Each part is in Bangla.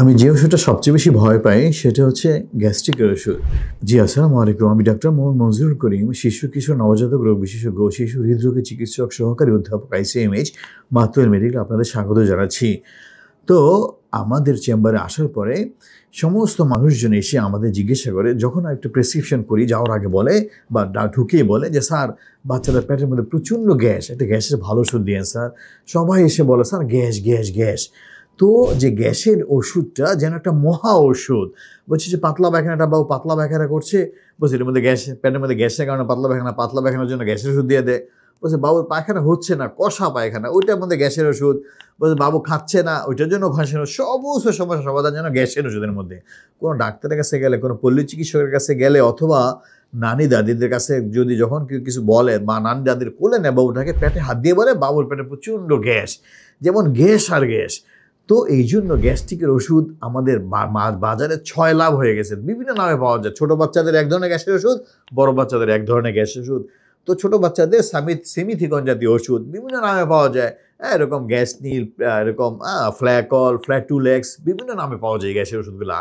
আমি যে ওষুধটা সবচেয়ে বেশি ভয় পাই সেটা হচ্ছে গ্যাস্ট্রিকের ওষুধ। জি, আসসালামু আলাইকুম। আমি ডাক্তার মোহাম্মদ মনজুরুল করিম, শিশু কিশোর নবজাতক রোগ বিশেষজ্ঞ ও শিশু হৃদরোগের চিকিৎসক সহকারী অধ্যাপক আইসিএমএইচ মাতুয়েল মেডিকেল আপনাদের স্বাগত জানাচ্ছি। তো আমাদের চেম্বারে আসার পরে সমস্ত মানুষজন এসে আমাদের জিজ্ঞাসা করে, যখন একটা প্রেসক্রিপশন করি যাওয়ার আগে বলে বা ঢুকিয়ে বলে যে স্যার বাচ্চাদের পেটের মধ্যে প্রচণ্ড গ্যাস, একটা গ্যাসের ভালো ওষুধ দিয়েন স্যার। সবাই এসে বলে স্যার গ্যাস গ্যাস গ্যাস। তো যে গ্যাসের ওষুধটা যেন একটা মহা ওষুধ। বলছি যে পাতলা পায়খানাটা বাবু পাতলা পায়খানা করছে, বলছে এর মধ্যে গ্যাস, পেটের মধ্যে গ্যাসের কারণে পাতলা পায়খানার জন্য গ্যাসের ওষুধ দিয়ে দেয়। বলছে বাবুর পায়খানা হচ্ছে না, কষা পায়খানা, ওইটার মধ্যে গ্যাসের ওষুধ। বলছে বাবু খাচ্ছে না, ওইটার জন্য ঘাসের ওষুধ। সমস্ত সমস্যা সমাধান যেন গ্যাসের ওষুধের মধ্যে। কোনো ডাক্তারের কাছে গেলে, কোনো পল্লী চিকিৎসকের কাছে গেলে, অথবা নানি দাদিদের কাছে যদি যখন কেউ কিছু বলে, বা নানি দাদির কোলে নেয় বাবুটাকে, পেটে হাত দিয়ে বলে বাবুর পেটে প্রচণ্ড গ্যাস, যেমন গ্যাস আর গ্যাস। তো এই জন্য গ্যাস্ট্রিকের ওষুধ আমাদের বাজারে 6 লাভ হয়ে গেছে, বিভিন্ন নামে পাওয়া যায়। ছোটো বাচ্চাদের এক ধরনের গ্যাসের ওষুধ, বড় বাচ্চাদের এক ধরনের গ্যাসের ওষুধ। তো ছোটো বাচ্চাদের সেমিথিকন জাতীয় ওষুধ বিভিন্ন নামে পাওয়া যায়। এরকম গ্যাস নীল, এরকম ফ্ল্যাকল, ফ্ল্যাটুলেক্স, বিভিন্ন নামে পাওয়া যায় গ্যাসের ওষুধগুলো।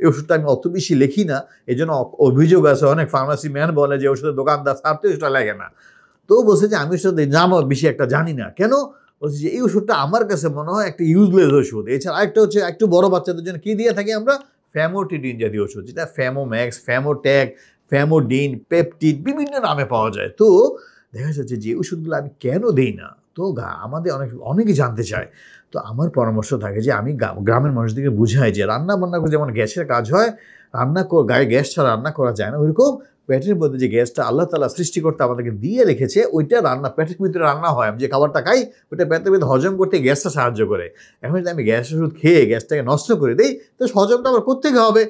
এই ওষুধটা আমি অত বেশি লিখি না, এই জন্য অভিযোগ আছে, অনেক ফার্মাসি ম্যান বলে যে ওষুধের দোকানদার স্যার তো ওষুধটা লাগে না। তো বলছে যে আমি ওষুধের নাম বেশি একটা জানি না। কেন? বলছি যে এই ওষুধটা আমার কাছে মনে হয় একটা ইউজলেস ওষুধ। এছাড়া আরেকটা হচ্ছে, একটু বড় বাচ্চাদের জন্য কী দিয়ে থাকি আমরা, ফ্যামোটিডিন জাতীয় ওষুধ, যেটা ফ্যামোম্যাক্স, ফ্যামোট্যাক, ফ্যামোডিন, পেপটিড, বিভিন্ন নামে পাওয়া যায়। তো দেখা যাচ্ছে যে ওষুধগুলো আমি কেন দিই না, তো আমাদের অনেকে জানতে চায়। তো আমার পরামর্শ থাকে যে আমি গ্রামের মানুষদেরকে বুঝাই যে রান্না বান্না করে যেমন গ্যাসের কাজ হয়, গায়ে গ্যাস ছাড়া রান্না করা যায় না, ওইরকম পেটের মধ্যে যে গ্যাসটা আল্লাহ তাআলা সৃষ্টি করতে আমাদেরকে দিয়ে রেখেছে, ওইটা পেটের ভিতরে রান্না হয়। আমি যে খাবারটা খাই ওইটা পেটের ভিতরে হজম করতে গ্যাসটা সাহায্য করে। এখন যদি আমি গ্যাসের ওষুধ খেয়ে গ্যাসটাকে নষ্ট করে দিই, তো হজমটা আবার কোত্থেকে হবে?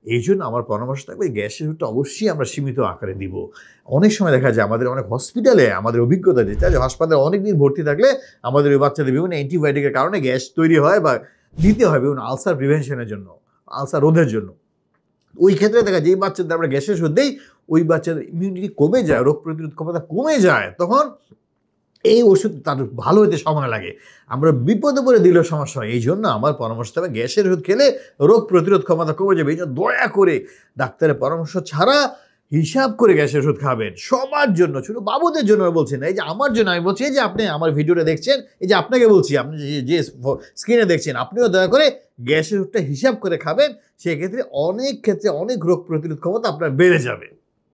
এই জন্য আমার পরামর্শ থাকবে গ্যাসের ওষুধটা অবশ্যই আমরা সীমিত আকারে দিব। অনেক সময় দেখা যায় আমাদের অনেক হসপিটালে, আমাদের অভিজ্ঞতা যেটা, যে হাসপাতালে অনেক দিন ভর্তি থাকলে আমাদের ওই বাচ্চাদের বিভিন্ন অ্যান্টিবায়োটিকের কারণে গ্যাস তৈরি হয়, বা দিতে হয় বিভিন্ন আলসার প্রিভেনশনের জন্য, আলসার রোধের জন্য। ওই ক্ষেত্রে দেখা যায় যেই বাচ্চাদের আমরা গ্যাসের ওষুধ দিই, ওই বাচ্চাদের ইমিউনিটি কমে যায়, রোগ প্রতিরোধ ক্ষমতা কমে যায়, তখন এই ওষুধ তার ভালো হতে সময় লাগে, আমরা বিপদে পড়ে দিলেও সমস্যা হয়। এই জন্য আমার পরামর্শ হবে গ্যাসের ওষুধ খেলে রোগ প্রতিরোধ ক্ষমতা কমে যাবে। এই জন্য দয়া করে ডাক্তারের পরামর্শ ছাড়া হিসাব করে গ্যাসের ওষুধ খাবেন, সবার জন্য, শুধু বাবুদের জন্য বলছি না। এই যে আমার জন্য আমি বলছি, এই যে আপনি আমার ভিডিওটা দেখছেন, এই যে আপনাকে বলছি, আপনি যে স্ক্রিনে দেখছেন, আপনিও দয়া করে গ্যাসের ওষুধটা হিসাব করে খাবেন। সেক্ষেত্রে অনেক ক্ষেত্রে অনেক রোগ প্রতিরোধ ক্ষমতা আপনার বেড়ে যাবে।